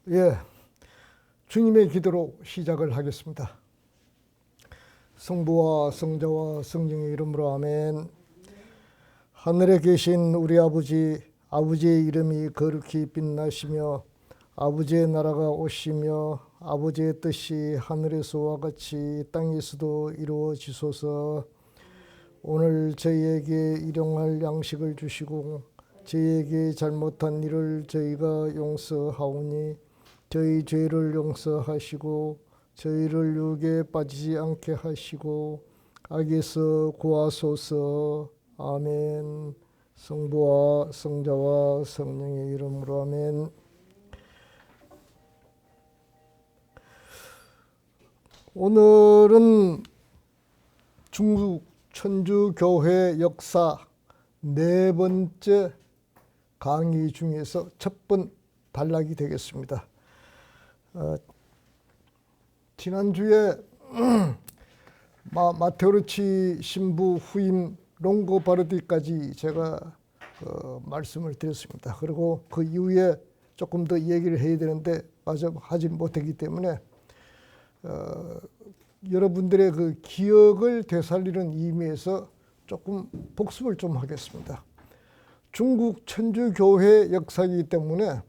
예, 주님의 기도로 시작을 하겠습니다. 성부와 성자와 성령의 이름으로 아멘. 하늘에 계신 우리 아버지의 이름이 거룩히 빛나시며 아버지의 나라가 오시며 아버지의 뜻이 하늘에서와 같이 땅에서도 이루어지소서. 오늘 저희에게 일용할 양식을 주시고 저희에게 잘못한 일을 저희가 용서하오니 저희 죄를 용서하시고 저희를 유혹에 빠지지 않게 하시고 악에서 구하소서. 아멘. 성부와 성자와 성령의 이름으로 아멘. 오늘은 중국 천주교회 역사 네 번째 강의 중에서 첫 번 단락이 되겠습니다. 지난주에 마테오르치 신부 후임 롱고바르디까지 제가 말씀을 드렸습니다. 그리고 그 이후에 조금 더 얘기를 해야 되는데 마저 하지 못했기 때문에 여러분들의 그 기억을 되살리는 의미에서 조금 복습을 좀 하겠습니다. 중국 천주교회 역사이기 때문에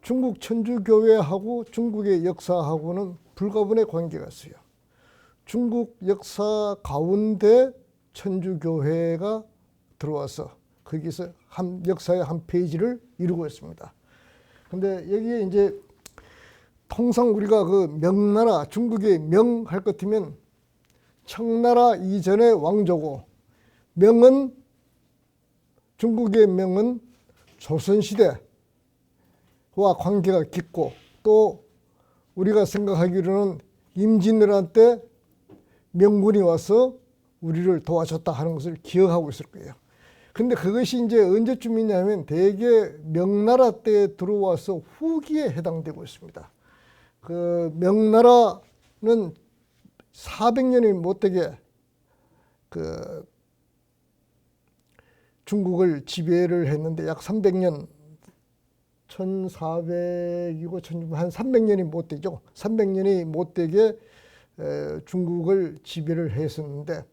중국 천주교회하고 중국의 역사하고는 불가분의 관계가 있어요. 중국 역사 가운데 천주교회가 들어와서 거기서 역사의 한 페이지를 이루고 있습니다. 근데 여기에 이제 통상 우리가 그 명나라, 중국의 명 할 것 같으면 청나라 이전의 왕조고, 중국의 명은 조선시대와 관계가 깊고, 또 우리가 생각하기로는 임진왜란 때 명군이 와서 우리를 도와줬다 하는 것을 기억하고 있을 거예요. 근데 그것이 이제 언제쯤이냐면 대개 명나라 때 들어와서 후기에 해당되고 있습니다. 그 명나라는 400년이 못되게 그 중국을 지배를 했는데 약 300년, 1400이고 1600, 한 300년이 못되죠. 300년이 못되게 중국을 지배를 했었는데,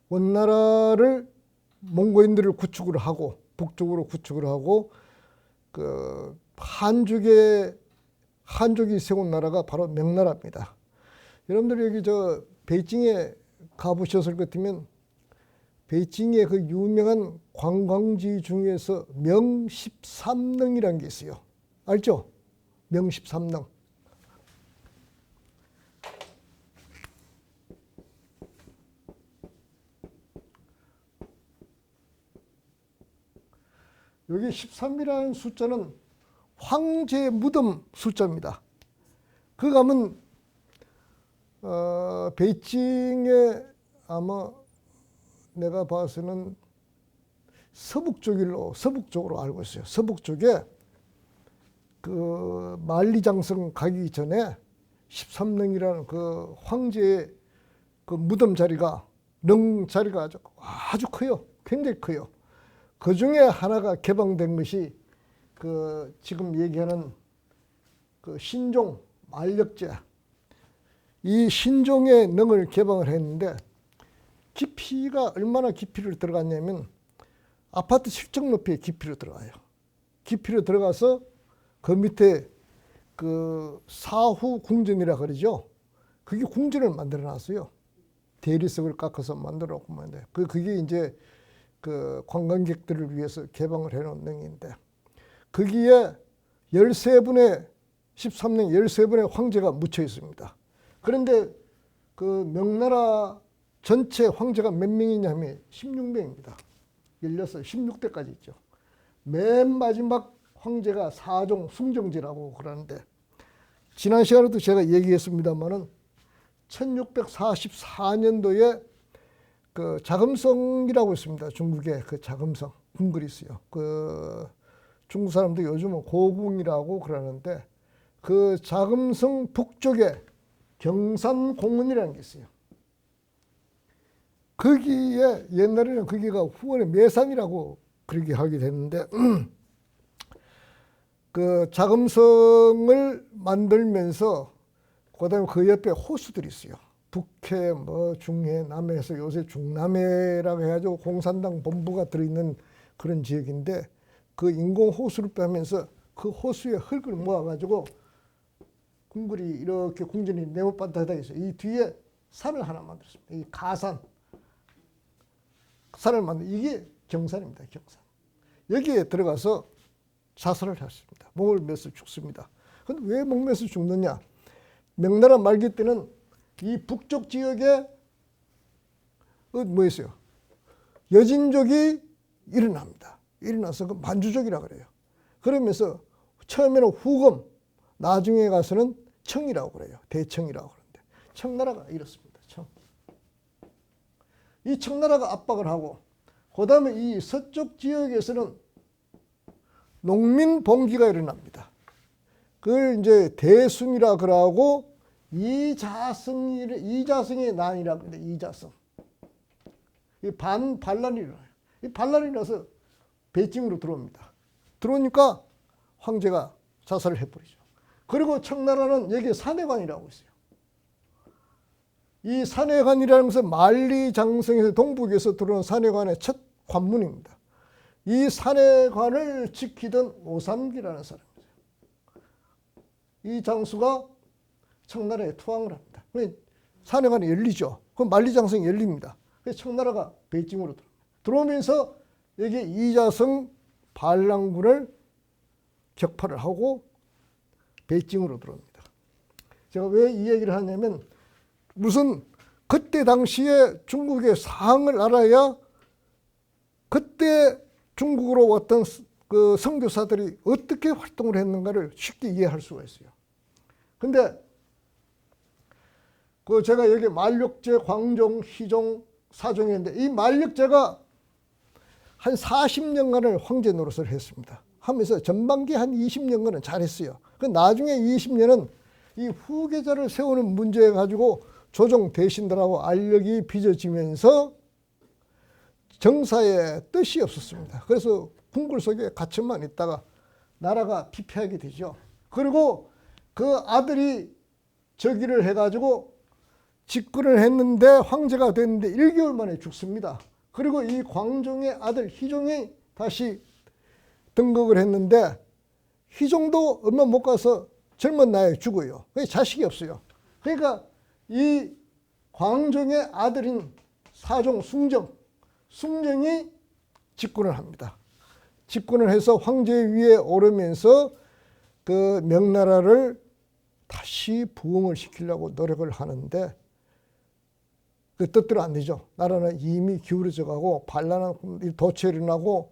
원나라를 몽고인들을 구축을 하고 북쪽으로 구축을 하고 그 한족이 세운 나라가 바로 명나라입니다. 여러분들 여기 베이징에 가보셨을 것 같으면 베이징의 그 유명한 관광지 중에서 명13릉이라는 게 있어요. 알죠? 명13릉. 여기 13이라는 숫자는 황제 무덤 숫자입니다. 그 가면 베이징에 아마 내가 봐서는 서북쪽으로 알고 있어요. 서북 쪽에 그 만리장성 가기 전에 13릉이라는 그 황제의 그 무덤 자리가, 릉 자리가 아주 커요. 굉장히 커요. 그 중에 하나가 개방된 것이 그 지금 얘기하는 그 신종 만력제, 이 신종의 능을 개방을 했는데 깊이가 얼마나 깊이를 들어갔냐면 아파트 실적 높이의 깊이로 들어가요. 깊이로 들어가서 그 밑에 그 사후 궁전이라 그러죠. 그게 궁전을 만들어 놨어요. 대리석을 깎아서 만들어 놓고 말인데 그게 이제 그 관광객들을 위해서 개방을 해놓은 능인데, 거기에 13분의 13릉 13분의 황제가 묻혀 있습니다. 그런데 그 명나라 전체 황제가 몇 명이냐면 16명입니다. 16대까지 있죠. 맨 마지막 황제가 사종 숭정제라고 그러는데, 지난 시간에도 제가 얘기했습니다만은 1644년도에 그 자금성이라고 있습니다. 중국의 그 자금성, 궁궐이 있어요. 그 중국 사람들 요즘은 고궁이라고 그러는데, 그 자금성 북쪽에 경산공원이라는 게 있어요. 거기에 옛날에는 거기가 후원의 매산이라고 그렇게 하게 됐는데 그 자금성을 만들면서 그다음에 그 옆에 호수들이 있어요. 북해, 뭐 중해, 남해에서 요새 중남해라고 해가지고 공산당 본부가 들어있는 그런 지역인데 그 인공 호수를 빼면서 그 호수에 흙을 모아가지고 궁궐이 이렇게 궁전이 네모반듯하게 있어요. 이 뒤에 산을 하나 만들었습니다. 이 가산 산을 만들 이게 경산입니다. 경산. 여기에 들어가서 자살을 했습니다. 목을 메서 죽습니다. 근데 왜 목 메서 죽느냐? 명나라 말기 때는 이 북쪽 지역에 뭐였어요? 여진족이 일어납니다. 일어나서 그 만주족이라고 그래요. 그러면서 처음에는 후금, 나중에 가서는 청이라고 그래요. 대청이라고 그러는데 청나라가 이렇습니다. 청. 이 청나라가 압박을 하고 그 다음에 이 서쪽 지역에서는 농민 봉기가 일어납니다. 그걸 이제 대순이라 그러고 이자성의 난이라고 합니다. 이자성. 이 반란이 일어나요. 이 반란이 일어나서 베징으로 들어옵니다. 들어오니까 황제가 자살을 해버리죠. 그리고 청나라는 여기에 산해관이라고 있어요. 이 산해관이라는 것은 만리장성에서 동북에서 들어온 산해관의 첫 관문입니다. 이 산해관을 지키던 오삼기라는 사람이에요. 이 장수가 청나라에 투항을 합니다. 산해관이 열리죠. 그럼 만리장성이 열립니다. 그래서 청나라가 베이징으로 들어오면서 여기 이자성 반란군을 격파를 하고 베이징으로 들어옵니다. 제가 왜 이 얘기를 하냐면 무슨 그때 당시에 중국의 상황을 알아야 그때 중국으로 왔던 그 선교사들이 어떻게 활동을 했는가를 쉽게 이해할 수가 있어요. 근데 그 제가 여기 만력제, 광종, 희종, 사종인데 이 만력제가 한 40년간을 황제 노릇을 했습니다. 하면서 전반기 한 20년간은 잘했어요. 그 나중에 20년은 이 후계자를 세우는 문제 가지고 조정 대신들하고 알력이 빚어지면서 정사에 뜻이 없었습니다. 그래서 궁궐 속에 갇혀만 있다가 나라가 피폐하게 되죠. 그리고 그 아들이 즉위를 해가지고 집권을 했는데 황제가 됐는데 1개월 만에 죽습니다. 그리고 이 광종의 아들 희종이 다시 등극을 했는데 희종도 얼마 못 가서 젊은 나이에 죽어요. 자식이 없어요. 그러니까 이 광종의 아들인 사종 숭정이 집권을 합니다. 집권을 해서 황제 위에 오르면서 그 명나라를 다시 부흥을 시키려고 노력을 하는데 그 뜻대로 안 되죠. 나라는 이미 기울어져 가고 반란은 도처에 일어나고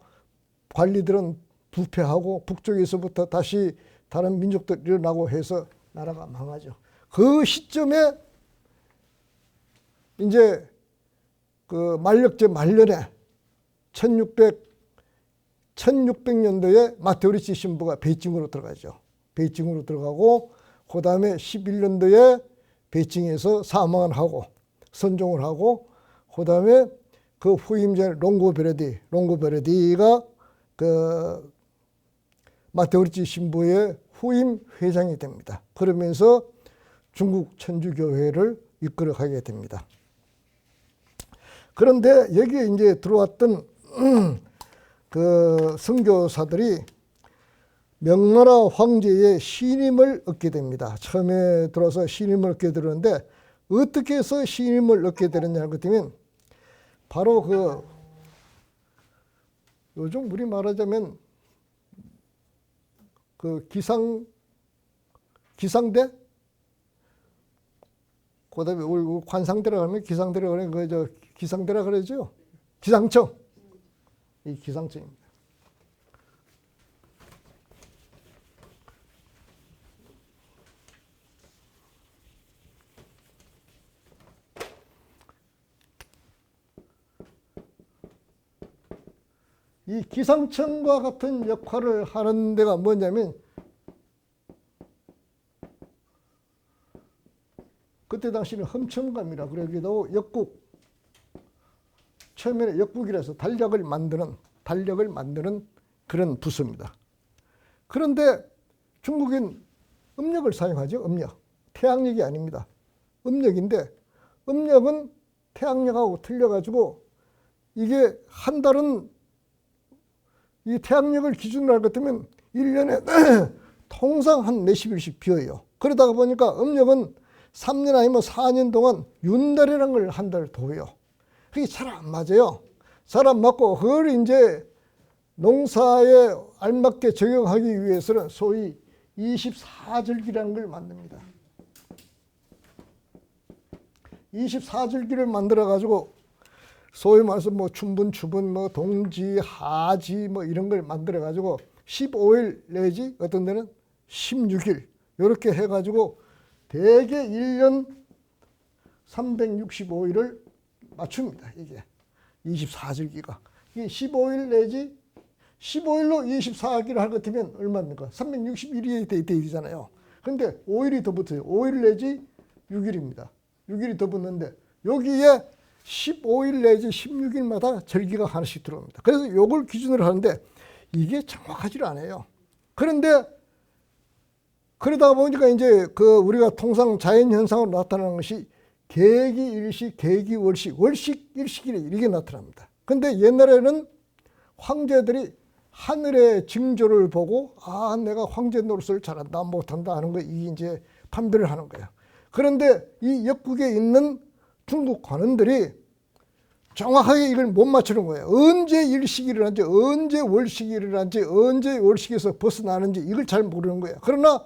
관리들은 부패하고 북쪽에서부터 다시 다른 민족들 일어나고 해서 나라가 망하죠. 그 시점에 이제 그 만력제 말년에 1600년도에 마테오리치 신부가 베이징으로 들어가죠. 베이징으로 들어가고 그 다음에 11년도에 베이징에서 사망을 하고 선종을 하고 그 다음에 그 후임자 롱고베르디가 그 마테오리치 신부의 후임 회장이 됩니다. 그러면서 중국 천주교회를 이끌어가게 됩니다. 그런데 여기에 이제 들어왔던 그 선교사들이 명나라 황제의 신임을 얻게 됩니다. 처음에 들어서 신임을 얻게 되는데 어떻게 해서 신임을 얻게 되느냐 하면 바로 그 요즘 우리 말하자면 그 기상대 그다음에 우리 관상대라 하면 기상대라 그러는 그저 기상대라 그러죠. 기상청. 이 기상청입니다. 이 기상청과 같은 역할을 하는 데가 뭐냐면 그때 당시는 험청감이라 그러기도 역국 처음에는 역국이라서 달력을 만드는 그런 부서입니다. 그런데 중국인 음력을 사용하죠. 음력. 태양력이 아닙니다. 음력인데 음력은 태양력하고 틀려가지고 이게 한 달은 이 태양력을 기준으로 할 것 같으면 1년에 통상 한 몇십 일씩 비어요. 그러다가 보니까 음력은 3년 아니면 4년 동안 윤달이라는 걸 한 달 둬요. 그게 잘 안 맞아요. 잘 안 맞고 그걸 이제 농사에 알맞게 적용하기 위해서는 소위 24절기라는 걸 만듭니다. 24절기를 만들어 가지고 소위 말해서 뭐 춘분, 추분, 뭐 동지, 하지 뭐 이런 걸 만들어 가지고 15일 내지 어떤 데는 16일 이렇게 해 가지고 대개 1년 365일을 맞춥니다. 이게 24절기가. 이게 15일 내지 15일로 24일을 할 것 같으면 얼마입니까? 361일이 되잖아요. 근데 5일이 더 붙어요. 5일 내지 6일입니다. 6일이 더 붙는데 여기에 15일 내지 16일마다 절기가 하나씩 들어옵니다. 그래서 요걸 기준으로 하는데 이게 정확하지 않아요. 그런데 그러다 보니까 이제 그 우리가 통상 자연현상으로 나타나는 것이 계기 일식, 계기 월식, 월식, 일식이 이게 나타납니다. 근데 옛날에는 황제들이 하늘의 징조를 보고 아 내가 황제 노릇을 잘한다 못한다 하는 거 이게 이제 판별을 하는 거예요. 그런데 이 역국에 있는 중국 관원들이 정확하게 이걸 못 맞추는 거예요. 언제 일식이 일어난지, 언제 월식이 일어난지, 언제 월식에서 벗어나는지 이걸 잘 모르는 거예요. 그러나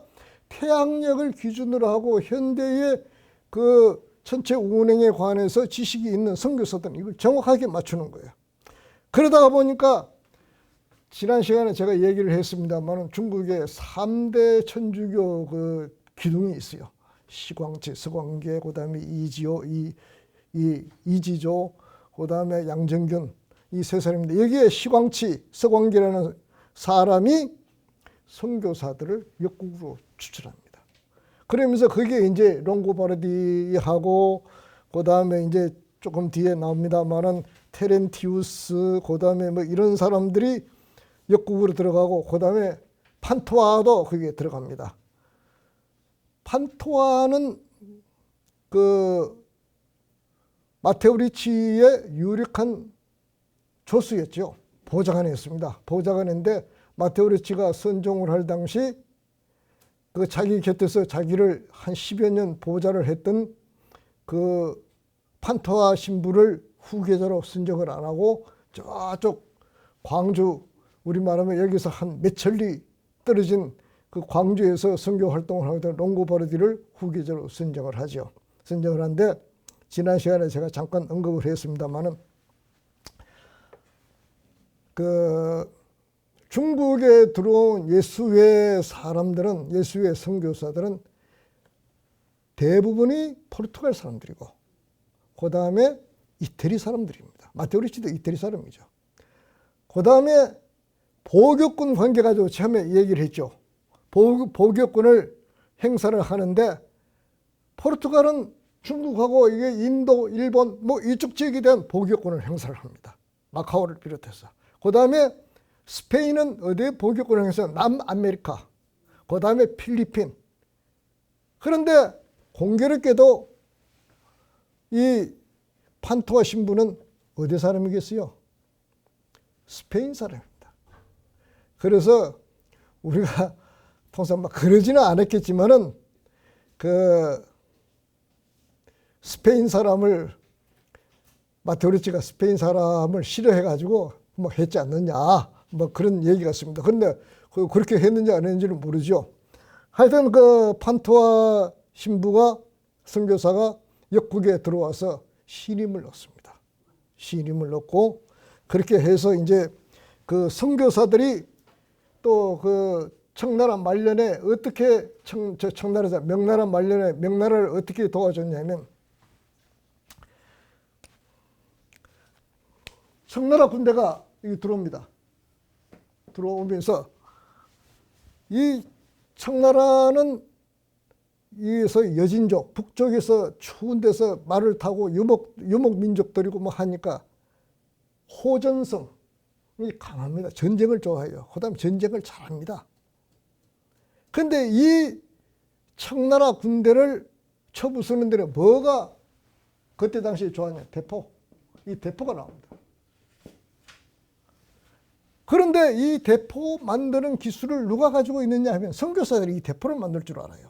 태양력을 기준으로 하고 현대의 그 전체 운행에 관해서 지식이 있는 선교사들은 이걸 정확하게 맞추는 거예요. 그러다가 보니까 지난 시간에 제가 얘기를 했습니다만 중국의 3대 천주교 그 기둥이 있어요. 시광치, 서광계, 그 다음에 이지호, 이지조, 그 다음에 양정균 이 세 사람인데 여기에 시광치, 서광계라는 사람이 선교사들을 역국으로 추천합니다. 그러면서 그게 이제 롱고바르디하고 그 다음에 이제 조금 뒤에 나옵니다만은 테렌티우스, 그 다음에 뭐 이런 사람들이 역국으로 들어가고 그 다음에 판토아도 거기에 들어갑니다. 판토아는 그 마테오 리치의 유력한 조수였죠. 보좌관이었습니다. 보좌관인데 마테오 리치가 선종을 할 당시 그 자기 곁에서 자기를 한 10여 년 보좌를 했던 그 판토아 신부를 후계자로 선정을 안 하고 저쪽 광주 우리 말하면 여기서 한 몇 천리 떨어진 그 광주에서 선교 활동을 하던 롱고바르디를 후계자로 선정을 하죠. 선정을 하는데 지난 시간에 제가 잠깐 언급을 했습니다만은 그 중국에 들어온 예수의 사람들은 예수의 선교사들은 대부분이 포르투갈 사람들이고 그 다음에 이태리 사람들입니다. 마테오 리치도 이태리 사람이죠. 그 다음에 보교권 관계 가지고 처음에 얘기를 했죠. 보교권을 행사를 하는데 포르투갈은 중국하고 이게 인도, 일본 뭐 이쪽 지역에 대한 보교권을 행사를 합니다. 마카오를 비롯해서. 그 다음에 스페인은 어디에 보교권을 행사해서 남아메리카, 그 다음에 필리핀. 그런데 공교롭게도 이 판토아 신부는 어디 사람이겠어요? 스페인 사람입니다. 그래서 우리가 통상 막 그러지는 않았겠지만은 그 스페인 사람을 마테오 리치가 스페인 사람을 싫어해가지고 뭐 했지 않느냐 뭐 그런 얘기가 있습니다. 그런데 그렇게 했는지 안 했는지는 모르죠. 하여튼 그 판토아 신부가 선교사가 역국에 들어와서 신임을 얻습니다. 신임을 얻고 그렇게 해서 이제 그 선교사들이 또 그 청나라 말년에 어떻게 명나라 말년에 명나라를 어떻게 도와줬냐면 청나라 군대가 여기 들어옵니다. 들어오면서 이 청나라는 이에서 여진족 북쪽에서 추운 데서 말을 타고 유목 민족들이고 뭐 하니까 호전성이 강합니다. 전쟁을 좋아해요. 그다음 전쟁을 잘합니다. 근데 이 청나라 군대를 쳐부수는 데는 뭐가 그때 당시에 좋았냐? 대포. 이 대포가 나옵니다. 그런데 이 대포 만드는 기술을 누가 가지고 있느냐 하면 선교사들이 이 대포를 만들 줄 알아요.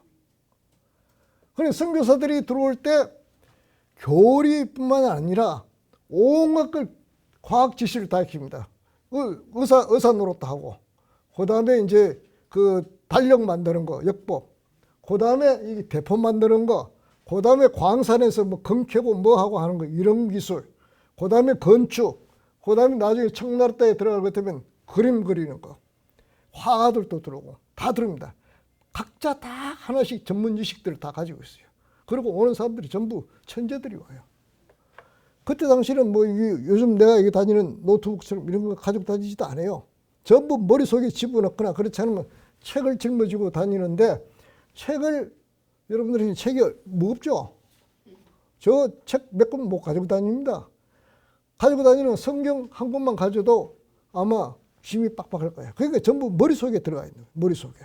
그래서 선교사들이 들어올 때 교리뿐만 아니라 온갖 걸 과학 지식을 다 익힙니다. 의사 노릇도 하고, 그 다음에 이제 그 달력 만드는 거, 역법, 그 다음에 이 대포 만드는 거, 그 다음에 광산에서 뭐 금 캐고 뭐 하고 하는 거, 이런 기술, 그 다음에 건축, 그 다음에 나중에 청나라 때에 들어갈 것 같으면 그림 그리는 거, 화가들도 들어오고 다 들어옵니다. 각자 다 하나씩 전문 지식들을 다 가지고 있어요. 그리고 오는 사람들이 전부 천재들이 와요. 그때 당시는 뭐 요즘 내가 여기 다니는 노트북처럼 이런 거 가지고 다니지도 않아요. 전부 머릿속에 집어넣거나 그렇지 않으면 책을 짊어지고 다니는데, 책을 여러분들이 책이 무겁죠? 저 책 몇 권 못 가지고 다닙니다. 가지고 다니는 성경 한 권만 가져도 아마 힘이 빡빡할 거예요. 그러니까 전부 머릿속에 들어가 있는 거예요. 머릿속에.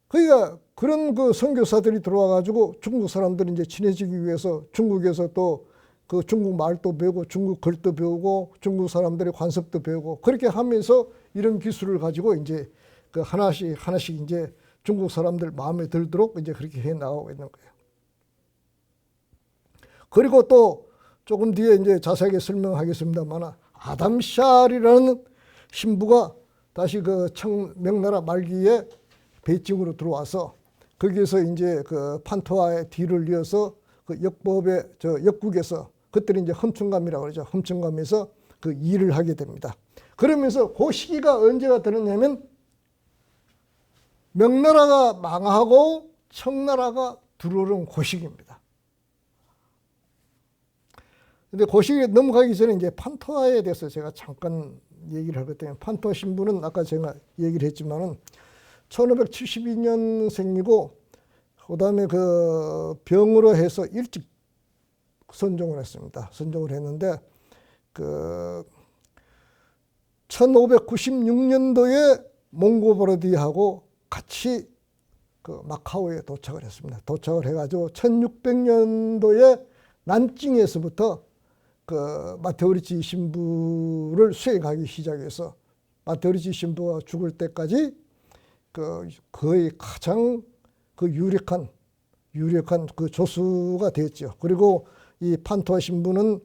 그러니까 그런 그 선교사들이 들어와 가지고 중국 사람들이 이제 친해지기 위해서 중국에서 또 그 중국 말도 배우고 중국 글도 배우고 중국 사람들의 관습도 배우고 그렇게 하면서 이런 기술을 가지고 이제 그 하나씩 이제 중국 사람들 마음에 들도록 이제 그렇게 해 나가고 있는 거예요. 그리고 또 조금 뒤에 이제 자세하게 설명하겠습니다만, 아담 샬이라는 신부가 다시 그 명나라 말기에 베이징으로 들어와서 거기에서 이제 그 판토아의 뒤를 이어서 그 역법의 역국에서, 그때는 이제 험춘감이라고 그러죠. 험춘감에서 그 일을 하게 됩니다. 그러면서 그 시기가 언제가 되느냐면 명나라가 망하고 청나라가 들어오는 그 시기입니다. 근데 그 시기에 넘어가기 전에 이제 판토아에 대해서 제가 잠깐 얘기를 할 것 같아요. 판토아 신부는 아까 제가 얘기를 했지만은 1572년생이고, 그 다음에 그 병으로 해서 일찍 선종을 했습니다. 선종을 했는데, 그 1596년도에 몽고바르디하고 같이 그 마카오에 도착을 했습니다. 도착을 해가지고 1600년도에 난징에서부터 그 마테오리치 신부를 수행하기 시작해서 마테오리치 신부가 죽을 때까지 그 거의 가장 그 유력한 그 조수가 됐죠. 그리고 이 판토아 신부는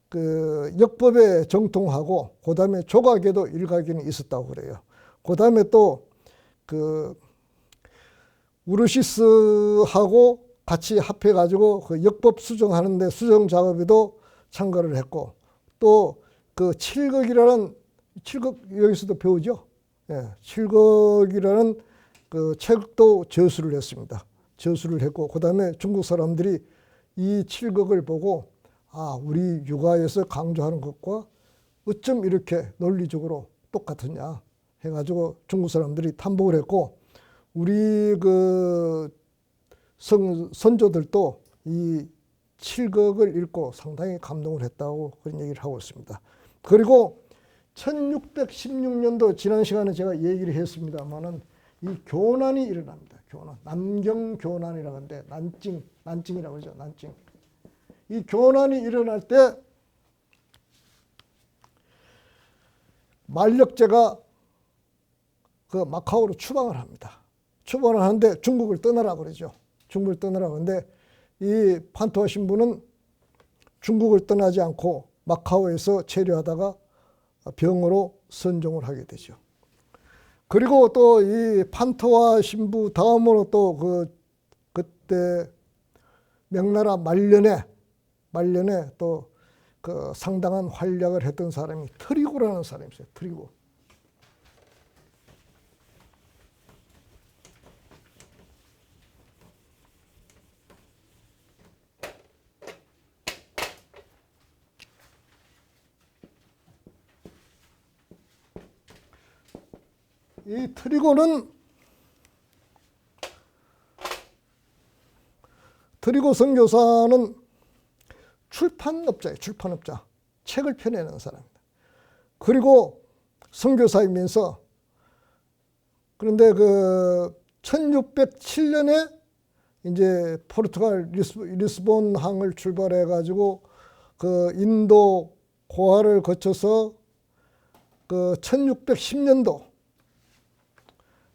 그 역법에 정통하고, 그 다음에 조각에도 일가견이 있었다고 그래요. 그 다음에 또 그 우르시스하고 같이 합해가지고 그 역법 수정하는데 수정 작업에도 참가를 했고, 또 그 칠극이라는, 칠극 여기서도 배우죠. 예, 칠극이라는 그 책도 저술을 했습니다. 저술을 했고, 그 다음에 중국 사람들이 이 칠극을 보고, 아, 우리 육아에서 강조하는 것과 어쩜 이렇게 논리적으로 똑같으냐 해가지고 중국 사람들이 탐복을 했고, 우리 그 선조들도 이 칠극을 읽고 상당히 감동을 했다고 그런 얘기를 하고 있습니다. 그리고 1616년도 지난 시간에 제가 얘기를 했습니다만은 이 교난이 일어납니다. 교난, 남경 교난이라고 하는데 난징이라고 하죠. 난징. 이 교난이 일어날 때 만력제가 그 마카오로 추방을 합니다. 추방을 하는데 중국을 떠나라고 그러죠. 중국을 떠나라고 하는데 이 판토아 신부는 중국을 떠나지 않고 마카오에서 체류하다가 병으로 선종을 하게 되죠. 그리고 또 이 판토아 신부 다음으로 또 그때 명나라 말년에 또 그 상당한 활약을 했던 사람이 트리고라는 사람이 있어요. 트리고. 이 트리고 선교사는 출판업자예요. 출판업자. 책을 펴내는 사람입니다. 그리고 선교사이면서 그런데 그 1607년에 이제 포르투갈 리스본 항을 출발해 가지고 그 인도 고아를 거쳐서 그 1610년도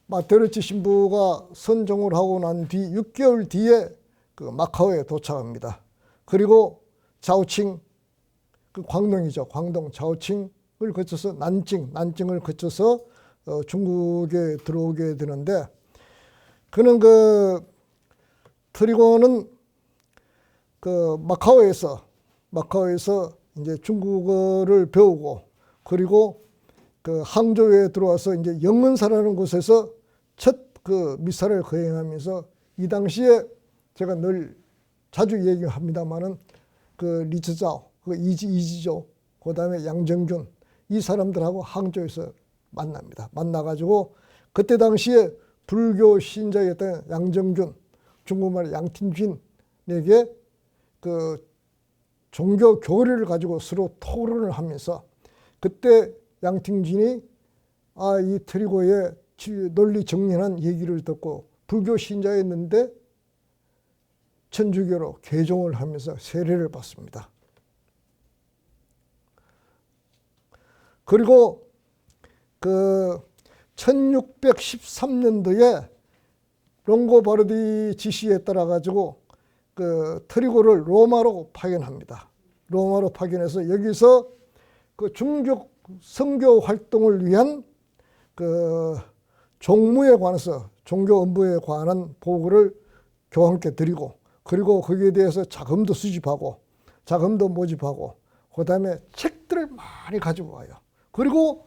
마테르치 신부가 선종을 하고 난 뒤 6개월 뒤에 그 마카오에 도착합니다. 그리고 자오칭, 그 광동이죠. 광동 자오칭을 거쳐서 난징을 거쳐서 중국에 들어오게 되는데, 그는 그 트리고는 그 마카오에서 이제 중국어를 배우고, 그리고 그 항저우에 들어와서 이제 영은사라는 곳에서 첫 그 미사를 거행하면서, 이 당시에 제가 늘 자주 얘기합니다만은 그 리츠자오, 그 이지조, 그 다음에 양정균, 이 사람들하고 항저우에서 만납니다. 만나가지고 그때 당시에 불교 신자였던 양정균, 중국말 양팅쥔에게 그 종교 교리를 가지고 서로 토론을 하면서, 그때 양팅쥔이 이 트리고의 논리 정연한 얘기를 듣고 불교 신자였는데 천주교로 개종을 하면서 세례를 받습니다. 그리고 그 1613년도에 롱고바르디 지시에 따라 가지고 그 트리고를 로마로 파견합니다. 로마로 파견해서 여기서 그 중국 선교 활동을 위한 그 종무에 관해서, 종교 업무에 관한 보고를 교황께 드리고, 그리고 거기에 대해서 자금도 수집하고 자금도 모집하고, 그 다음에 책들을 많이 가지고 와요. 그리고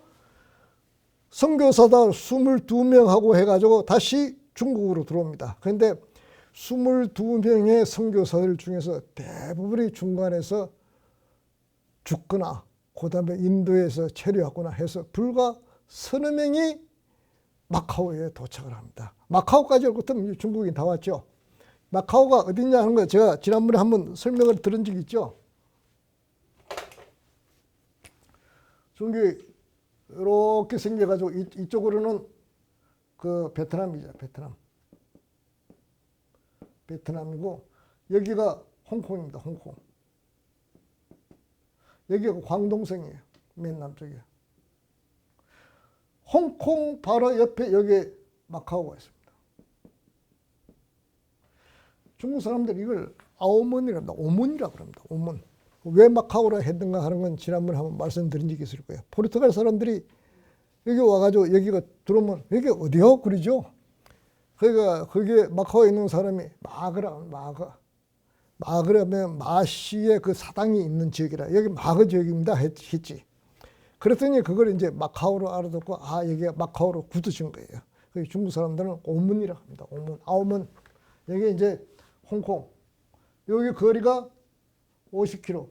선교사들 22명하고 해가지고 다시 중국으로 들어옵니다. 그런데 22명의 선교사들 중에서 대부분이 중간에서 죽거나 그 다음에 인도에서 체류하거나 해서 불과 서너 명이 마카오에 도착을 합니다. 마카오까지 올 것은 중국인 다 왔죠. 마카오가 어디냐 하는 거 제가 지난번에 한번 설명을 들은 적이 있죠. 중국이 이렇게 생겨가지고 이쪽으로는 그 베트남이죠. 베트남이고, 여기가 홍콩입니다. 홍콩. 여기가 광동성이에요. 맨 남쪽에. 홍콩 바로 옆에 여기 마카오가 있습니다. 중국 사람들이 이걸 아오몬이라 합니다. 오몬이라고 합니다. 오몬. 왜 마카오라 했던가 하는 건 지난번에 한번 말씀드린 적이 있을 거예요. 포르투갈 사람들이 여기 와가지고 여기가 들어오면 여기 어디요? 그러죠. 그러니까 거기에 마카오에 있는 사람이 마그라면 마씨의 그 사당이 있는 지역이라 여기 마그 지역입니다 했지. 그랬더니 그걸 이제 마카오로 알아듣고 여기가 마카오로 굳어진 거예요. 중국 사람들은 오문이라고 합니다. 아오문. 여기 이제 홍콩. 여기 거리가 50km.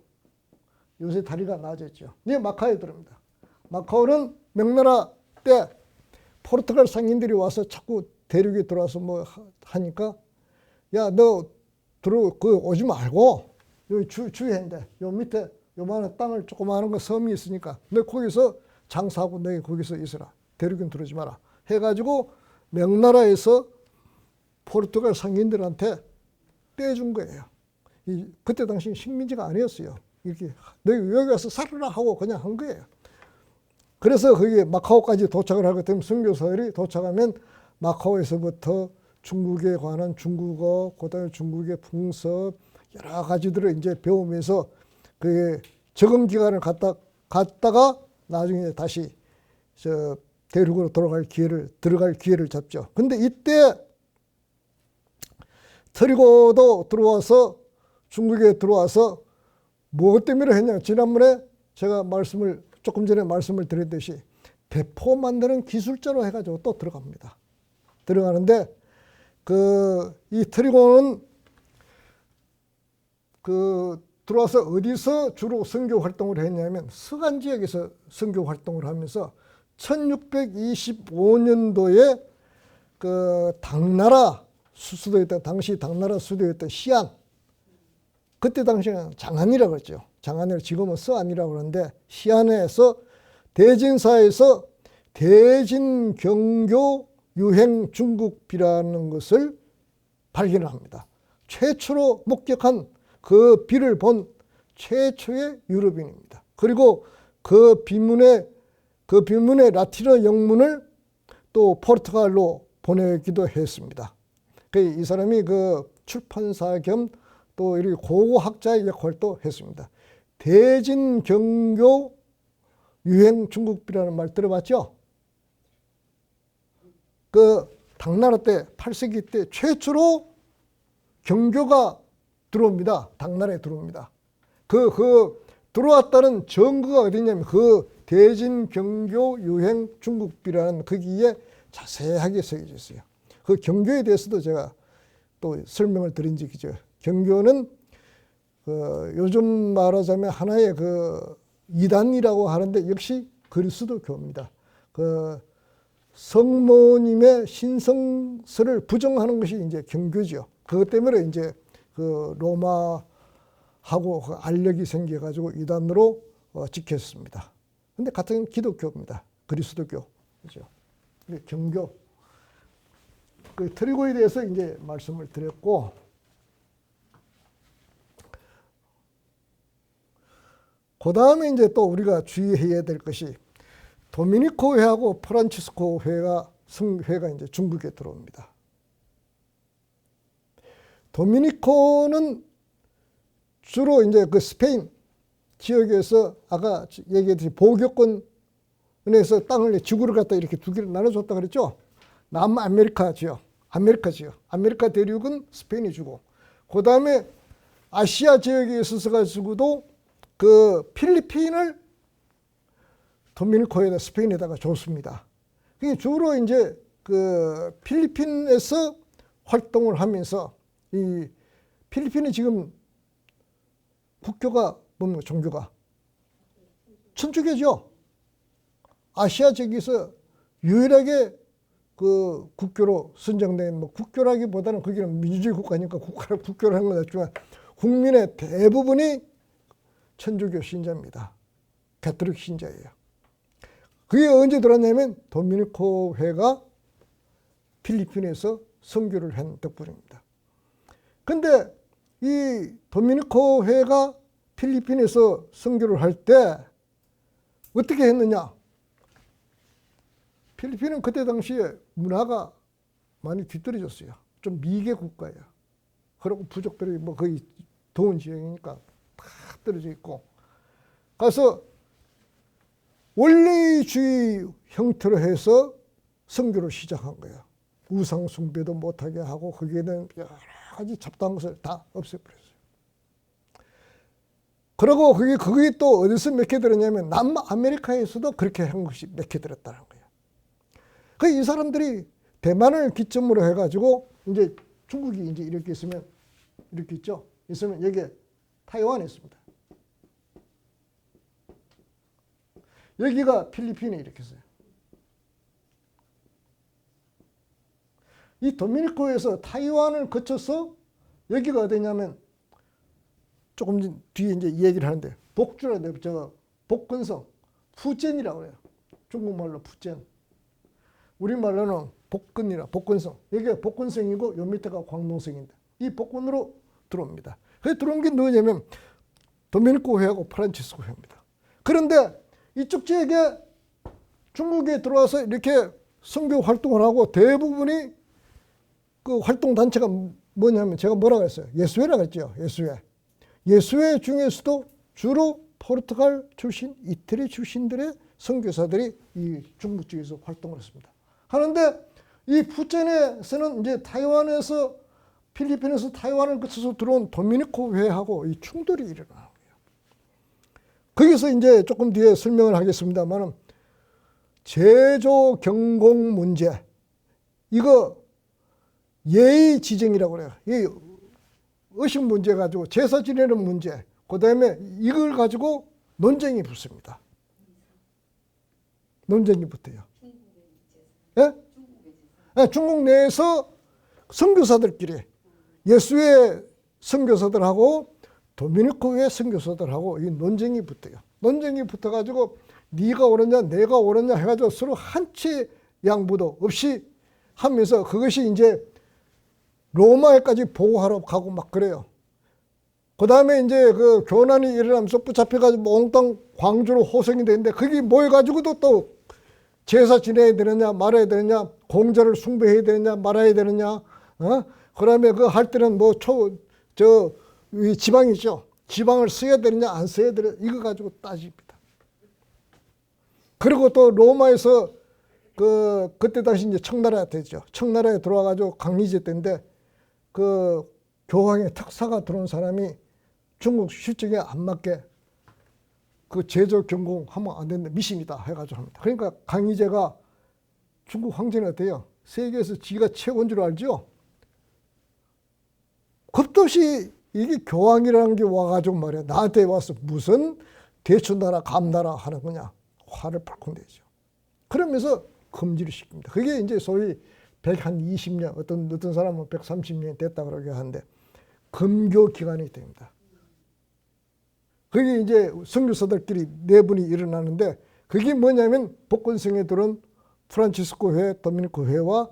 요새 다리가 나아졌죠. 이게 마카오에 들어옵니다. 마카오는 명나라 때 포르투갈 상인들이 와서 자꾸 대륙에 들어와서 뭐 하니까, 야, 너 오지 말고 여기 주위인데 요 밑에 요만한 땅을 조그마한 거 섬이 있으니까 너 거기서 장사하고 너 거기서 있어라. 대륙은 들어오지 마라. 해가지고 명나라에서 포르투갈 상인들한테 떼준 거예요. 그때 당시 식민지가 아니었어요. 이렇게 너 여기 와서 살아라 하고 그냥 한 거예요. 그래서 거기 마카오까지 도착을 하게 되면 선교사들이 도착하면 마카오에서부터 중국에 관한 중국어, 그다음에 중국의 풍습 여러 가지들을 이제 배우면서 그 적응 기간을 갔다가 나중에 다시 대륙으로 들어갈 기회를 잡죠. 근데 이때 트리고도 들어와서 중국에 들어와서 무엇 때문에 했냐? 지난번에 제가 조금 전에 말씀을 드렸듯이 대포 만드는 기술자로 해가지고 또 들어갑니다. 들어가는데 이 트리고는 들어와서 어디서 주로 선교 활동을 했냐면 서간 지역에서 선교 활동을 하면서 1625년도에 그 당나라 수도였던, 당시 당나라 수도였던 시안, 그때 당시에는 장안이라고 그랬죠. 장안을 지금은 서안이라고 그러는데, 시안에서 대진사에서 대진경교 유행 중국비라는 것을 발견합니다. 최초로 목격한 그 비를 본 최초의 유럽인입니다. 그리고 그 비문의 라틴어 영문을 또 포르투갈로 보내기도 했습니다. 이 사람이 그 출판사 겸 또 이렇게 고고학자의 역할도 했습니다. 대진경교 유행 중국비라는 말 들어봤죠? 그 당나라 때 8세기 때 최초로 경교가 들어옵니다. 당나라에 들어옵니다. 그 들어왔다는 증거가 어디냐면 그 대진경교 유행 중국비라는 거기에 자세하게 새겨져 있어요. 그 경교에 대해서도 제가 또 설명을 드린 적이 있죠. 경교는 요즘 말하자면 하나의 그 이단이라고 하는데 역시 그리스도교입니다. 그 성모님의 신성설을 부정하는 것이 이제 경교죠. 그것 때문에 이제 그 로마하고 그 알력이 생겨가지고 이단으로 지켰습니다. 근데 같은 기독교입니다. 그리스도교. 그죠? 경교. 그 트리고에 대해서 이제 말씀을 드렸고, 그 다음에 이제 또 우리가 주의해야 될 것이 도미니코 회하고 프란치스코 회가 성회가 이제 중국에 들어옵니다. 도미니코는 주로 이제 그 스페인 지역에서 아까 얘기했듯이 보교권에서 땅을 지구를 갖다 이렇게 두 개를 나눠줬다 그랬죠. 남아메리카 지역, 아메리카 대륙은 스페인이 주고, 그 다음에 아시아 지역에 있어서 가지고도 그 필리핀을 도미니코에다 스페인에다가 줬습니다. 그게 주로 이제 그 필리핀에서 활동을 하면서 이 필리핀이 지금 국교가 뭡니까? 종교가 천주교죠. 아시아 지역에서 유일하게 그 국교로 선정된 뭐 국교라기보다는 거기는 민주주의 국가니까 국교라는 건 없지만 국민의 대부분이 천주교 신자입니다. 가톨릭 신자예요. 그게 언제 들어왔냐면 도미니코 회가 필리핀에서 선교를 한 덕분입니다. 근데 이 도미니코 회가 필리핀에서 선교를 할 때 어떻게 했느냐? 필리핀은 그때 당시에 문화가 많이 뒤떨어졌어요. 좀 미개 국가예요. 그리고 부족들이 뭐 거의 더운 지역이니까 다 떨어져 있고. 가서 원리주의 형태로 해서 선교를 시작한 거예요. 우상 숭배도 못하게 하고 거기에는 여러 가지 잡다한 것을 다 없애버렸어요. 그리고 그게 또 어디서 맥혀들었냐면 남아메리카에서도 그렇게 한 것이 맥혀들었다는 거예요. 이 사람들이 대만을 기점으로 해가지고 이제 중국이 이제 이렇게 있으면 이렇게 있죠. 있으면 여기에 타이완이 있습니다. 여기가 필리핀이 이렇게 있어요. 이 도미니코에서 타이완을 거쳐서 여기가 어디냐면 조금 뒤에 이제 얘기를 하는데 복주라 저 복건성 푸젠이라고 해요. 중국말로 푸젠. 우리말로는 복건성. 여기가 복건성이고 요 밑에가 광동성인데 이 복건으로 들어옵니다. 그래서 들어온 게 누구냐면 도미니코 회하고 프란치스코 회입니다. 그런데 이쪽 지역에 중국에 들어와서 이렇게 선교 활동을 하고 대부분이 그 활동 단체가 뭐냐면 제가 뭐라고 했어요? 예수회라고 했죠. 예수회 중에서도 주로 포르투갈 출신, 이태리 출신들의 선교사들이 이 중국 쪽에서 활동을 했습니다. 하는데 이 푸젠에서는 이제 타이완에서 필리핀에서 타이완을 거쳐서 들어온 도미니코 회하고 이 충돌이 일어나는 거예요. 거기서 이제 조금 뒤에 설명을 하겠습니다만은 제조 경공 문제 이거 예의 지정이라고 그래요. 이 의식 문제 가지고 제사 지내는 문제, 그 다음에 이걸 가지고 논쟁이 붙습니다. 논쟁이 붙어요. 예? 네, 중국 내에서 선교사들끼리 예수의 선교사들하고 도미니코의 선교사들하고 이 논쟁이 붙어요. 논쟁이 붙어가지고 네가 옳으냐 내가 옳으냐 해가지고 서로 한치 양보도 없이 하면서 그것이 이제 로마에까지 보고하러 가고 막 그래요. 그 다음에 이제 그 교난이 일어나면서 붙잡혀가지고 몽땅 광주로 호송이 되는데 거기 모여가지고도 또 제사 지내야 되느냐 말아야 되느냐, 공자를 숭배해야 되느냐 말아야 되느냐, 그 다음에 그 할 때는 뭐 지방 있죠. 지방을 써야 되느냐 안 써야 되느냐 이거 가지고 따집니다. 그리고 또 로마에서 그때 당시 이제 청나라가 되죠. 청나라에 들어와가지고 강희제 때인데 그 교황의 특사가 들어온 사람이 중국 실정에 안 맞게 그 제조 경공하면 안 된다, 미신이다 해가지고 합니다. 그러니까 강희제가 중국 황제는 어때요? 세계에서 지가 최고인 줄 알죠? 겁도 없이 이게 교황이라는 게 와가지고 말이야 나한테 와서 무슨 대추나라 감나라 하는 거냐 화를 펄컥 내죠. 그러면서 금지를 시킵니다. 그게 이제 소위 120년 어떤 사람은 130년이 됐다 그러게 하는데 금교 기간이 됩니다. 그게 이제 선교사들끼리 내분이 일어나는데 그게 뭐냐면 복건성에 들어온 프란치스코 회, 도미니코 회와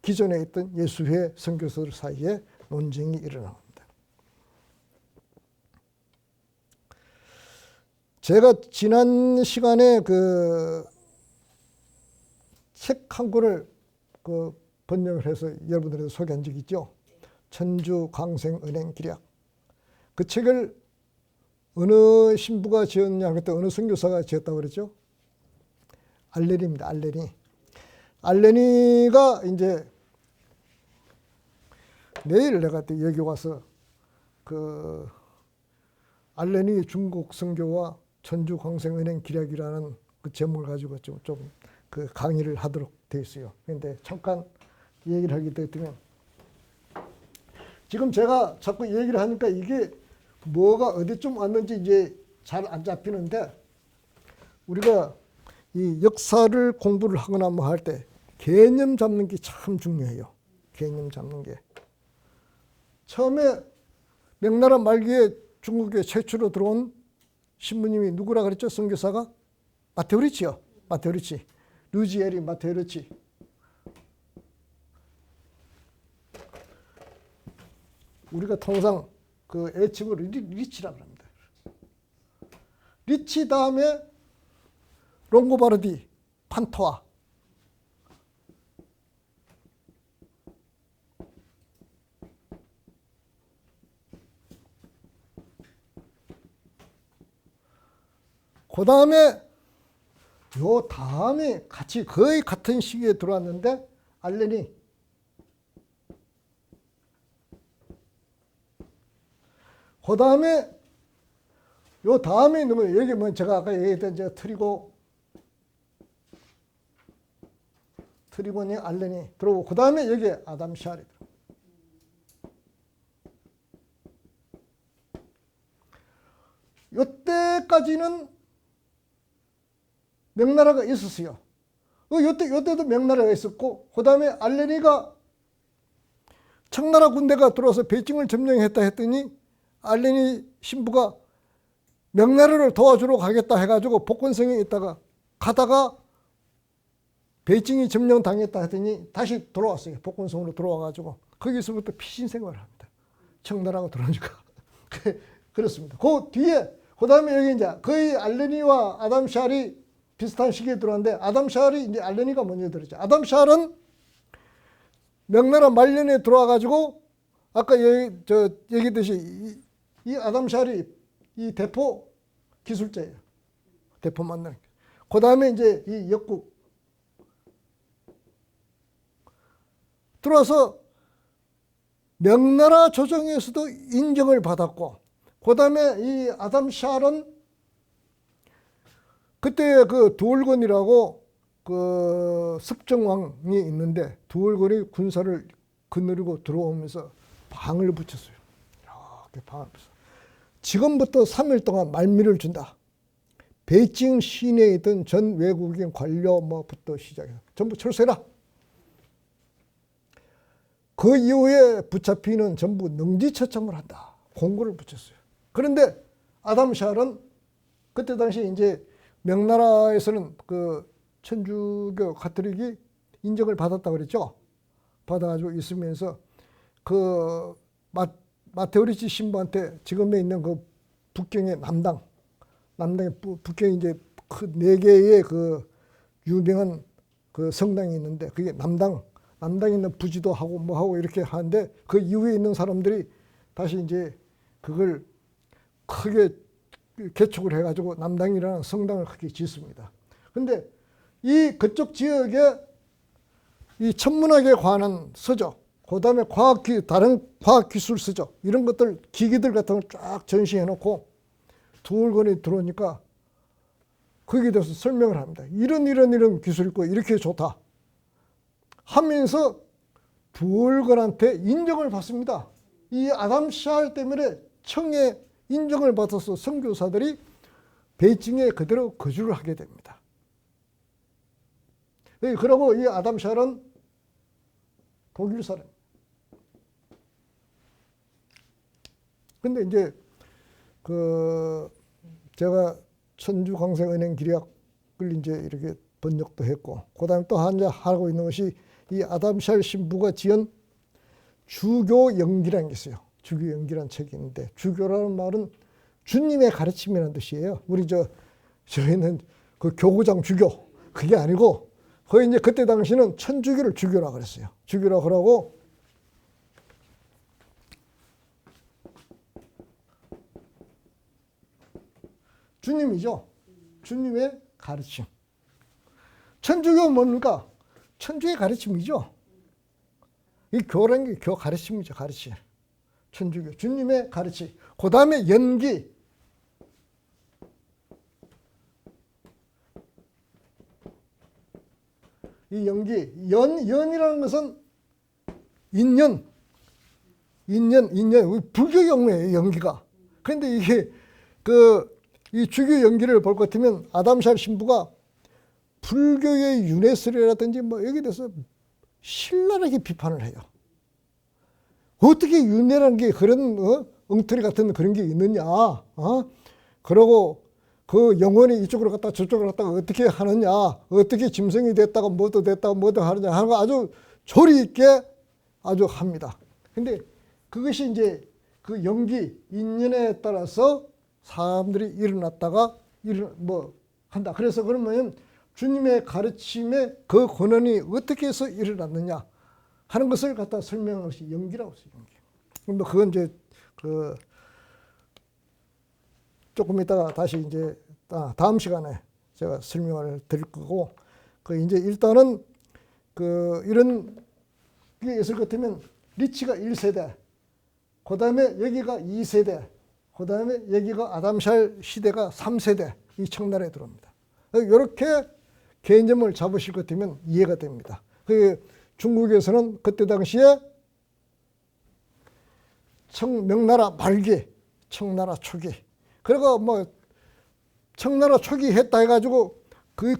기존에 있던 예수회 선교사들 사이에 논쟁이 일어납니다. 제가 지난 시간에 그 책 한 권을 번역을 해서 여러분들에게 소개한 적이 있죠. 천주 강생 은행 기략. 그 책을 어느 신부가 지었냐 그때 어느 선교사가 지었다고 그랬죠. 알레니입니다. 알레니. 알레니가 이제 내일 내가 또 여기 와서 그 알레니 중국 선교와 천주 강생 은행 기략이라는 그 제목을 가지고 좀 그 강의를 하도록 되어 있어요. 그런데 잠깐 얘기를 하게 되면 지금 제가 자꾸 얘기를 하니까 이게 뭐가 어디쯤 왔는지 이제 잘 안 잡히는데 우리가 이 역사를 공부를 하거나 뭐 할 때 개념 잡는 게 참 중요해요. 개념 잡는 게. 처음에 명나라 말기에 중국에 최초로 들어온 신부님이 누구라 그랬죠? 선교사가? 마테오리치요. 마테오리치. 루지에리 마테오리치. 우리가 통상 그 애칭으로 리치라고 합니다. 리치 다음에 롱고바르디, 판토아. 그 다음에 요 다음에 같이 거의 같은 시기에 들어왔는데 알레니. 그 다음에 요 다음에 누구 여기 뭐 제가 아까 얘기했던 저 트리곤이 알레니 들어오고 그 다음에 여기 아담 샤리 요때까지는 명나라가 있었어요. 요때도 명나라가 있었고 그 다음에 알레니가 청나라 군대가 들어와서 베이징을 점령했다 했더니 알레니 신부가 명나라를 도와주러 가겠다 해가지고 복건성에 있다가 가다가 베이징이 점령당했다 했더니 다시 돌아왔어요. 복건성으로 돌아와가지고 거기서부터 피신 생활을 합니다. 청나라가 들어오니까. 그렇습니다. 그 뒤에 그 다음에 여기 이제 거의 알레니와 아담 샬이 비슷한 시기에 들어왔는데 아담 샬이 이제 알레니가 먼저 들었죠. 아담 샬은 명나라 말년에 들어와가지고 아까 얘기했듯이 이 아담 샬이 이 대포 기술자예요. 대포 만드는. 그 다음에 이제 이 역국 들어와서 명나라 조정에서도 인정을 받았고, 그 다음에 이 아담 샬은 그때 그 두올건이라고 그 습정왕이 있는데 두올건이 군사를 거느리고 들어오면서 방을 붙였어요. 이렇게 방을 붙였어요. 지금부터 3일 동안 말미를 준다. 베이징 시내에 있던 전 외국인 관료 뭐부터 시작해서 전부 철수해라. 그 이후에 붙잡히는 전부 능지처참을 한다. 공고를 붙였어요. 그런데 아담 샬은 그때 당시 이제 명나라에서는 그 천주교 가톨릭이 인정을 받았다고 그랬죠. 받아가지고 있으면서 그 마테오리치 신부한테 지금에 있는 그 북경의 남당의 북경에 이제 그 네 개의 그 유명한 그 성당이 있는데 그게 남당에 있는 부지도 하고 뭐 하고 이렇게 하는데 그 이후에 있는 사람들이 다시 이제 그걸 크게 개축을 해가지고 남당이라는 성당을 크게 짓습니다. 근데 이 그쪽 지역에 이 천문학에 관한 서적, 그 다음에 다른 과학기술 서적, 이런 것들, 기기들 같은 걸 쫙 전시해 놓고 두울거리 들어오니까 거기에 대해서 설명을 합니다. 이런 기술이 있고 이렇게 좋다 하면서 부얼건한테 인정을 받습니다. 이 아담 샬 때문에 청에 인정을 받아서 선교사들이 베이징에 그대로 거주를 하게 됩니다. 그리고 이 아담 샬은 독일 사람. 근데 이제 제가 천주광생은행 기리학을 이제 이렇게 번역도 했고, 그다음에 또 하고 있는 것이 이 아담 샬 신부가 지은 주교 연기라는 게 있어요. 주교 연기라는 책이 있는데, 주교라는 말은 주님의 가르침이라는 뜻이에요. 우리 저희는 그 교구장 주교 그게 아니고, 거의 이제 그때 당시는 천주교를 주교라 그랬어요. 주교라 그러고 주님이죠. 주님의 가르침. 천주교는 뭡니까? 천주의 가르침이죠. 이 교라는 게 교 가르침이죠. 가르침. 천주교. 주님의 가르침. 그 다음에 연기. 이 연기. 연이라는 것은 인연. 불교 용어예요. 연기가. 그런데 이게 이 주교 연기를 볼 것 같으면 아담 샬 신부가 불교의 유네스리라든지 뭐 여기에 대해서 신랄하게 비판을 해요. 어떻게 윤회라는 게 그런 엉터리 같은 그런 게 있느냐. 그러고 그 영혼이 이쪽으로 갔다 저쪽으로 갔다가 어떻게 하느냐. 어떻게 짐승이 됐다가 뭐도 하느냐 하는 거 아주 조리 있게 아주 합니다. 근데 그것이 이제 그 연기, 인연에 따라서 사람들이 일어났다가 한다. 그래서 그러면 주님의 가르침에 그 권한이 어떻게 해서 일어났느냐 하는 것을 갖다 설명한 것이 연기라고 했어요. 연기. 근데 그건 이제 조금 있다가 다시 이제 다음 시간에 제가 설명을 드릴 거고, 이제 일단은 이런 게 있을 것 같으면 리치가 1세대, 그 다음에 여기가 2세대, 그 다음에 여기가 아담 샬 시대가 3세대, 이 청나라에 들어옵니다. 이렇게 개념을 잡으실 것 같으면 이해가 됩니다. 중국에서는 그때 당시에 명나라 말기, 청나라 초기. 그리고 청나라 초기 했다 해가지고 그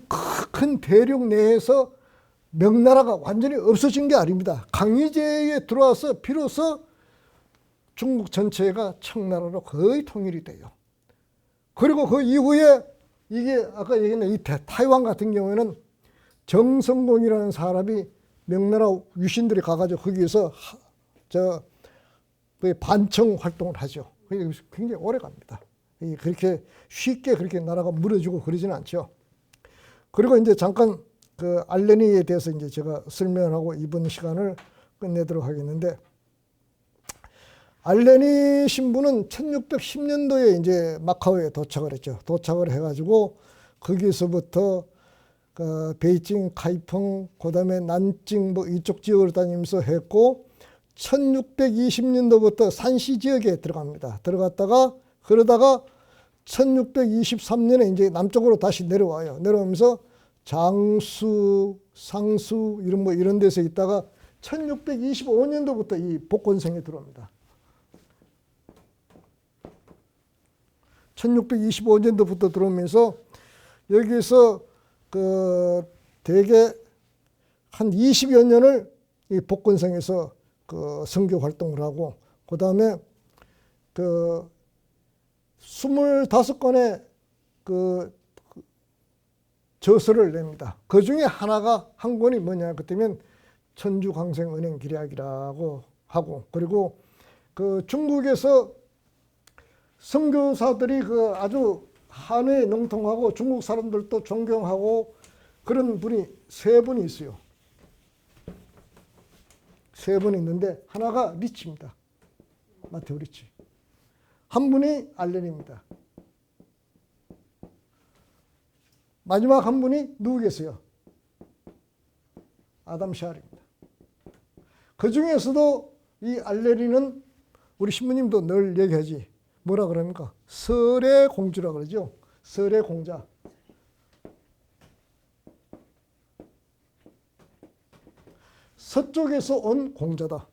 큰 대륙 내에서 명나라가 완전히 없어진 게 아닙니다. 강희제에 들어와서 비로소 중국 전체가 청나라로 거의 통일이 돼요. 그리고 그 이후에 이게 아까 얘기했던 이 타이완 같은 경우에는 정성공이라는 사람이 명나라 유신들이 가가지고 거기에서 반청 활동을 하죠. 굉장히 오래 갑니다. 그렇게 쉽게 그렇게 나라가 무너지고 그러지는 않죠. 그리고 이제 잠깐 알레니에 대해서 이제 제가 설명을 하고 이번 시간을 끝내도록 하겠는데, 알레니 신부는 1610년도에 이제 마카오에 도착을 했죠. 도착을 해가지고 거기서부터 베이징, 카이펑, 그다음에 난징 이쪽 지역으로 다니면서 했고, 1620년도부터 산시 지역에 들어갑니다. 그러다가 1623년에 이제 남쪽으로 다시 내려와요. 내려오면서 장수, 상수 이런 데서 있다가 1625년도부터 이 복건성에 들어옵니다. 1625년도부터 들어오면서 여기서 대개 한 20여 년을 이 복건성에서 선교 활동을 하고, 그 다음에 25건의 저서를 냅니다. 그 중에 한 권이 뭐냐 그랬더니 천주광생은행 기략이라고 하고, 그리고 그 중국에서 선교사들이 그 아주 한어에 능통하고 중국 사람들도 존경하고 그런 분이 세 분이 있어요. 세 분이 있는데 하나가 리치입니다. 마테오 리치. 한 분이 알렌입니다. 마지막 한 분이 누구겠어요? 아담 샤알입니다. 그 중에서도 이 알레리는 우리 신부님도 늘 얘기하지. 뭐라 그럽니까? 설의 공주라 그러죠. 설의 공자. 서쪽에서 온 공자다.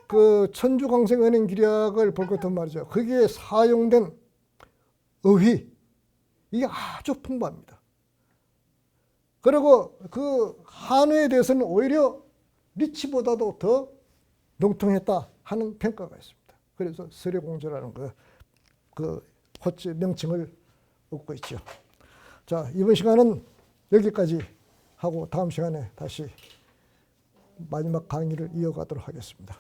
그 천주광생은행 기략을 볼 것 같은 말이죠. 거기에 사용된 어휘, 이게 아주 풍부합니다. 그리고 그 한어에 대해서는 오히려 리치보다도 더 능통했다 하는 평가가 있습니다. 그래서 설의공주라는 그 호칭 명칭을 얻고 있죠. 자, 이번 시간은 여기까지 하고 다음 시간에 다시 마지막 강의를 이어가도록 하겠습니다.